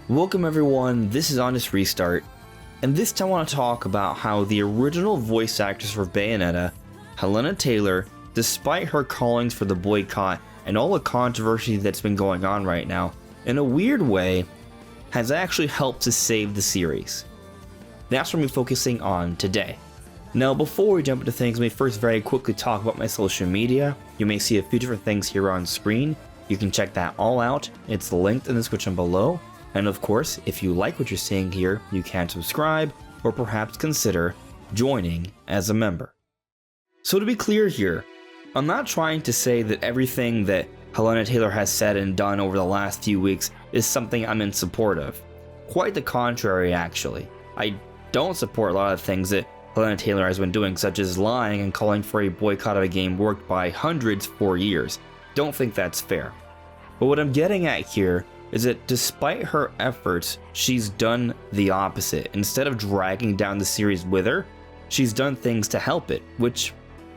Welcome everyone, this is Honest Restart, and this time I want to talk about how the original voice actress for Bayonetta, Hellena Taylor, despite her callings for the boycott and all the controversy that's been going on right now, in a weird way, has actually helped to save the series. That's what we're focusing on today. Now before we jump into things, let me first very quickly talk about my social media. You may see a few different things here on screen. You can check that all out, it's linked in the description below. And of course, if you like what you're seeing here, you can subscribe or perhaps consider joining as a member. So to be clear here, I'm not trying to say that everything that Hellena Taylor has said and done over the last few weeks is something I'm in support of. Quite the contrary, actually. I don't support a lot of things that Hellena Taylor has been doing, such as lying and calling for a boycott of a game worked by hundreds for years. Don't think that's fair. But what I'm getting at here is that despite her efforts, she's done the opposite. Instead of dragging down the series with her, she's done things to help it, which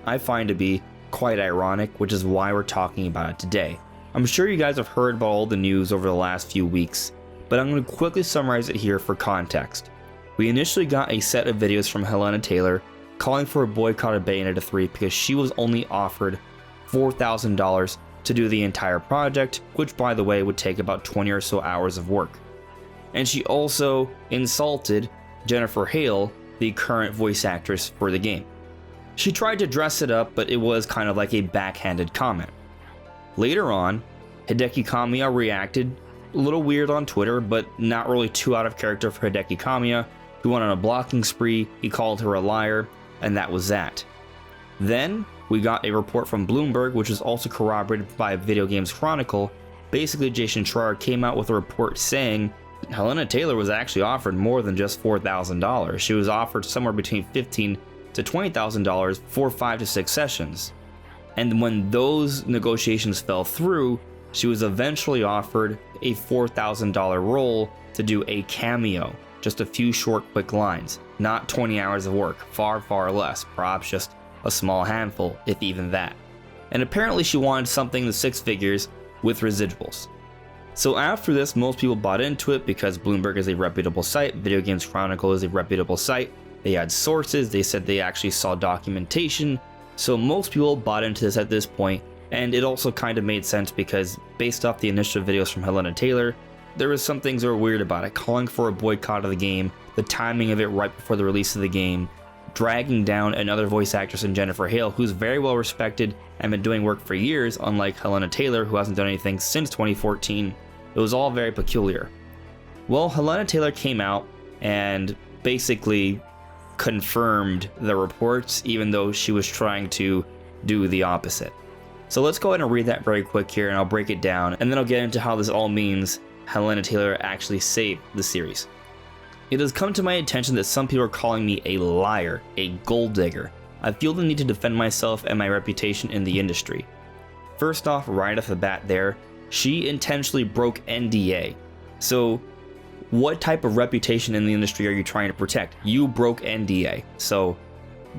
I find to be quite ironic, which is why we're talking about it today. I'm sure you guys have heard about all the news over the last few weeks, but I'm going to quickly summarize it here for context. We initially got a set of videos from Hellena Taylor calling for a boycott of Bayonetta 3 because she was only offered $4,000 to do the entire project, which by the way would take about 20 or so hours of work. And she also insulted Jennifer Hale, the current voice actress for the game. She tried to dress it up, but it was kind of like a backhanded comment. Later on, Hideki Kamiya reacted a little weird on Twitter, but not really too out of character for Hideki Kamiya. He went on a blocking spree, he called her a liar, and that was that. Then we got a report from Bloomberg, which was also corroborated by Video Games Chronicle. Basically, Jason Schreier came out with a report saying Hellena Taylor was actually offered more than just $4,000. She was offered somewhere between $15,000 to $20,000 for 5 to 6 sessions. And when those negotiations fell through, she was eventually offered a $4,000 role to do a cameo, just a few short, quick lines, not 20 hours of work, far less, perhaps just a small handful, if even that. And apparently she wanted something in the 6 figures with residuals. So after this, most people bought into it because Bloomberg is a reputable site, Video Games Chronicle is a reputable site. They had sources, they said they actually saw documentation. So most people bought into this at this point, and it also kind of made sense because based off the initial videos from Hellena Taylor, there was some things that were weird about it, calling for a boycott of the game, the timing of it right before the release of the game, dragging down another voice actress in Jennifer Hale, who's very well respected and been doing work for years, unlike Hellena Taylor, who hasn't done anything since 2014. It was all very peculiar. Well, Hellena Taylor came out and basically confirmed the reports, even though she was trying to do the opposite. So let's go ahead and read that very quick here, and I'll break it down, and then I'll get into how this all means Hellena Taylor actually saved the series. It has come to my attention that some people are calling me a liar, a gold digger. I feel the need to defend myself and my reputation in the industry. First off, right off the bat there, she intentionally broke NDA. So what type of reputation in the industry are you trying to protect? You broke NDA. So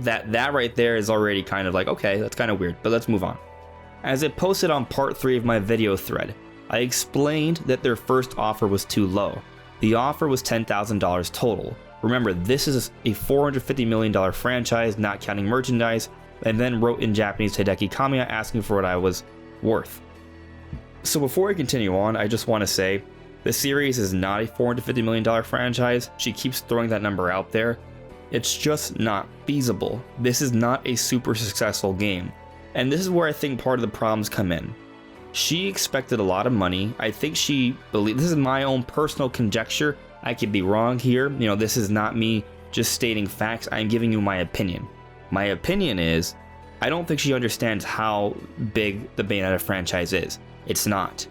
that right there is already kind of like, okay, that's kind of weird, but let's move on. As I posted on part 3 of my video thread, I explained that their first offer was too low. The offer was $10,000 total. Remember, this is a $450 million franchise, not counting merchandise, and then wrote in Japanese to Hideki Kamiya asking for what I was worth. So before I continue on, I just want to say, the series is not a $450 million franchise. She keeps throwing that number out there. It's just not feasible. This is not a super successful game. And this is where I think part of the problems come in. She expected a lot of money. I think she believed, this is my own personal conjecture, I could be wrong here, this is not me just stating facts, I'm giving you my opinion. My opinion is, I don't think she understands how big the Bayonetta franchise is. It's not.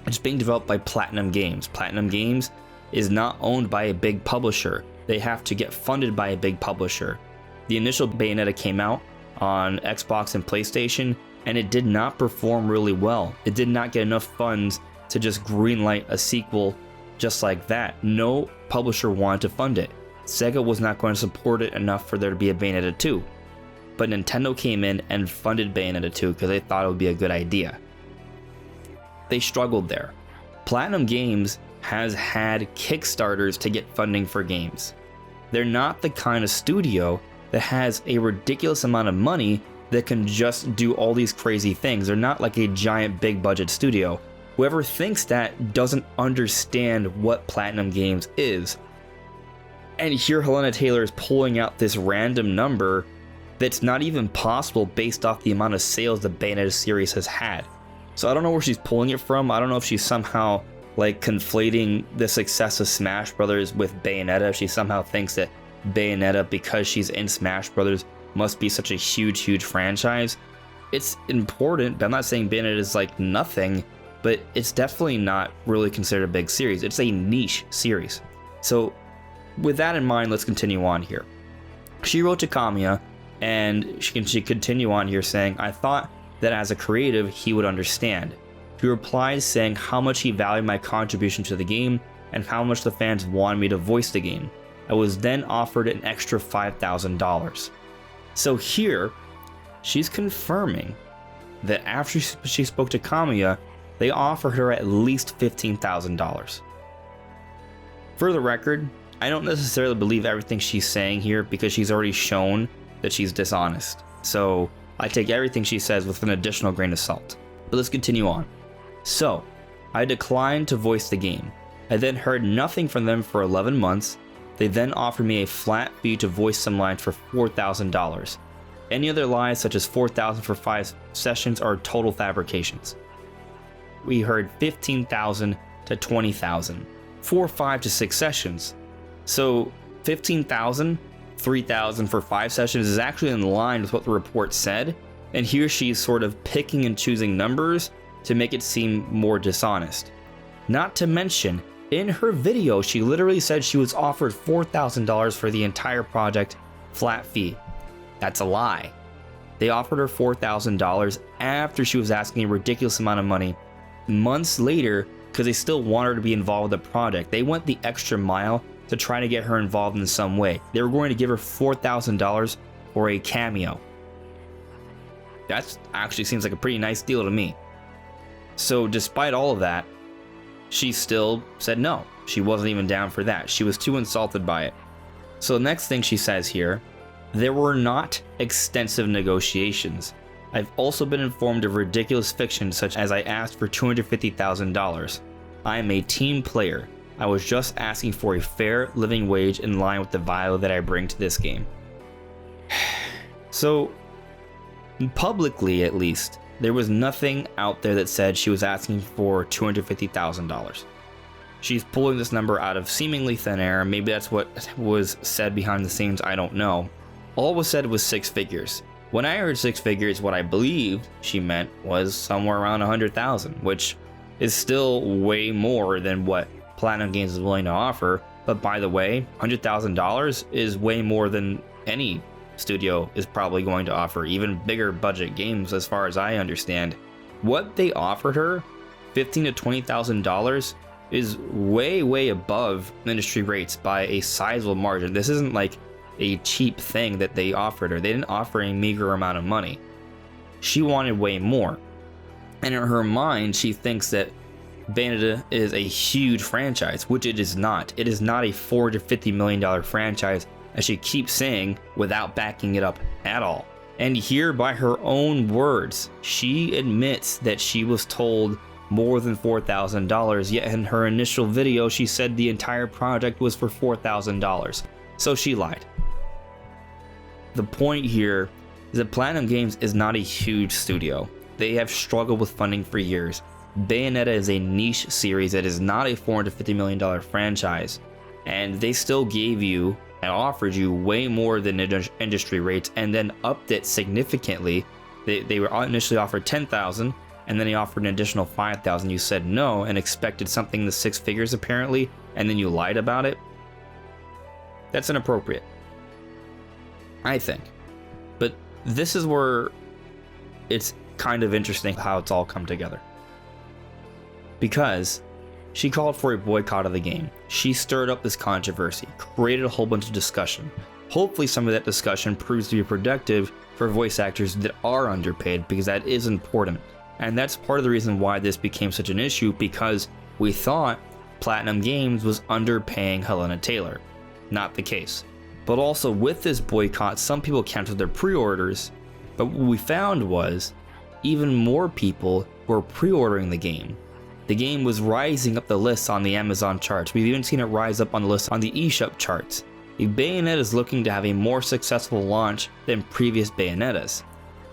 It's being developed by Platinum Games. Platinum Games is not owned by a big publisher. They have to get funded by a big publisher. The initial Bayonetta came out on Xbox and PlayStation, and it did not perform really well. It did not get enough funds to just greenlight a sequel just like that. No publisher wanted to fund it. Sega was not going to support it enough for there to be a Bayonetta 2. But Nintendo came in and funded Bayonetta 2 because they thought it would be a good idea. They struggled there. Platinum Games has had Kickstarters to get funding for games. They're not the kind of studio that has a ridiculous amount of money that can just do all these crazy things. They're not like a giant big budget studio. Whoever thinks that doesn't understand what Platinum Games is. And here Hellena Taylor is pulling out this random number that's not even possible based off the amount of sales the Bayonetta series has had. So I don't know where she's pulling it from. I don't know if she's somehow like conflating the success of Smash Brothers with Bayonetta. She somehow thinks that Bayonetta, because she's in Smash Brothers, must be such a huge franchise. It's important, but I'm not saying Bayonetta is like nothing, but it's definitely not really considered a big series. It's a niche series. So with that in mind, let's continue on here. She wrote to Kamiya, and she continue on here saying, I thought that as a creative, he would understand. He replied saying how much he valued my contribution to the game and how much the fans wanted me to voice the game. I was then offered an extra $5,000. So here, she's confirming that after she spoke to Kamiya, they offered her at least $15,000. For the record, I don't necessarily believe everything she's saying here because she's already shown that she's dishonest. So I take everything she says with an additional grain of salt. But let's continue on. So, I declined to voice the game. I then heard nothing from them for 11 months. They then offered me a flat fee to voice some lines for $4,000. Any other lies, such as $4,000 for 5 sessions, are total fabrications. We heard $15,000 to $20,000 for 5 to 6 sessions. So $15,000, $3,000 for 5 sessions is actually in line with what the report said, and here she's sort of picking and choosing numbers to make it seem more dishonest. Not to mention, in her video, she literally said she was offered $4,000 for the entire project, flat fee. That's a lie. They offered her $4,000 after she was asking a ridiculous amount of money. Months later, because they still want her to be involved with the project, they went the extra mile to try to get her involved in some way. They were going to give her $4,000 for a cameo. That actually seems like a pretty nice deal to me. So despite all of that, she still said no. She wasn't even down for that. She was too insulted by it. So the next thing she says here, there were not extensive negotiations. I've also been informed of ridiculous fiction such as I asked for $250,000. I am a team player. I was just asking for a fair living wage in line with the value that I bring to this game. So, publicly at least, there was nothing out there that said she was asking for $250,000. She's pulling this number out of seemingly thin air. Maybe that's what was said behind the scenes, I don't know. All was said was 6 figures. When I heard 6 figures, what I believed she meant was somewhere around $100,000, which is still way more than what Platinum Games is willing to offer. But by the way, $100,000 is way more than any studio is probably going to offer, even bigger budget games as far as I understand. What they offered her, $15,000 to $20,000, is way above industry rates by a sizable margin. This isn't like a cheap thing that they offered her. They didn't offer a meager amount of money. She wanted way more. And in her mind, she thinks that Bayonetta is a huge franchise, which it is not. It is not a $40 to $50 million franchise, as she keeps saying without backing it up at all. And here, by her own words, she admits that she was told more than $4,000, yet in her initial video she said the entire project was for $4,000. So she lied. The point here is that Platinum Games is not a huge studio. They have struggled with funding for years. Bayonetta is a niche series that is not a $450 million franchise, and they still gave you and offered you way more than industry rates, and then upped it significantly. They were initially offered $10,000, and then they offered an additional $5,000. You said no and expected something in the 6 figures apparently, and then you lied about it. That's inappropriate, I think. But this is where it's kind of interesting how it's all come together. Because she called for a boycott of the game. She stirred up this controversy, created a whole bunch of discussion. Hopefully some of that discussion proves to be productive for voice actors that are underpaid, because that is important. And that's part of the reason why this became such an issue, because we thought Platinum Games was underpaying Hellena Taylor. Not the case. But also with this boycott, some people canceled their pre-orders, but what we found was even more people were pre-ordering the game. The game was rising up the lists on the Amazon charts. We've even seen it rise up on the list on the eShop charts. Bayonetta is looking to have a more successful launch than previous Bayonettas.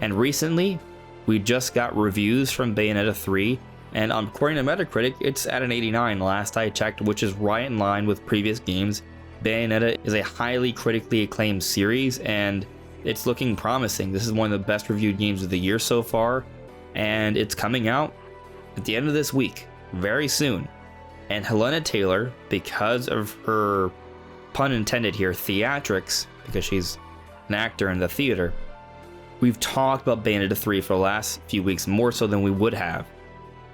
And recently, we just got reviews from Bayonetta 3, and according to Metacritic, it's at an 89 last I checked, which is right in line with previous games. Bayonetta is a highly critically acclaimed series, and it's looking promising. This is one of the best reviewed games of the year so far, and it's coming out at the end of this week, very soon. And Hellena Taylor, because of her, pun intended here, theatrics, because she's an actor in the theater, we've talked about Bayonetta 3 for the last few weeks, more so than we would have.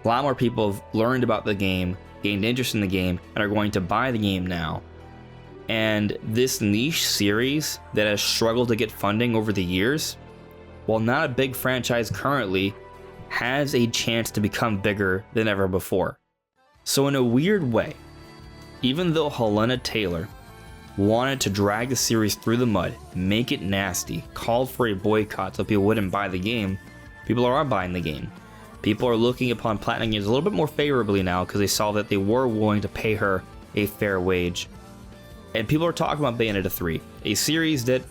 A lot more people have learned about the game, gained interest in the game, and are going to buy the game now. And this niche series that has struggled to get funding over the years, while not a big franchise currently, has a chance to become bigger than ever before. So in a weird way, even though Hellena Taylor wanted to drag the series through the mud, make it nasty, called for a boycott so people wouldn't buy the game, people are buying the game. People are looking upon Platinum Games a little bit more favorably now because they saw that they were willing to pay her a fair wage. And people are talking about Bayonetta 3, a series that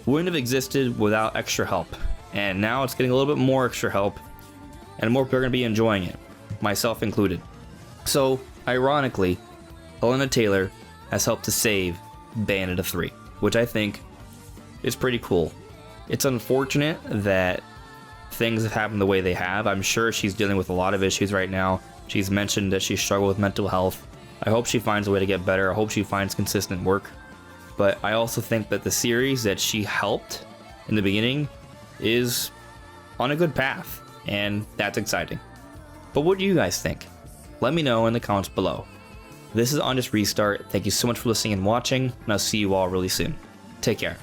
wouldn't have existed without extra help. And now it's getting a little bit more extra help, and more people are going to be enjoying it, myself included. So, ironically, Hellena Taylor has helped to save Bayonetta 3, which I think is pretty cool. It's unfortunate that things have happened the way they have. I'm sure she's dealing with a lot of issues right now. She's mentioned that she struggled with mental health. I hope she finds a way to get better. I hope she finds consistent work. But I also think that the series that she helped in the beginning is on a good path, and that's exciting. But what do you guys think? Let me know in the comments below. This is Honest Restart. Thank you so much for listening and watching, and I'll see you all really soon. Take care.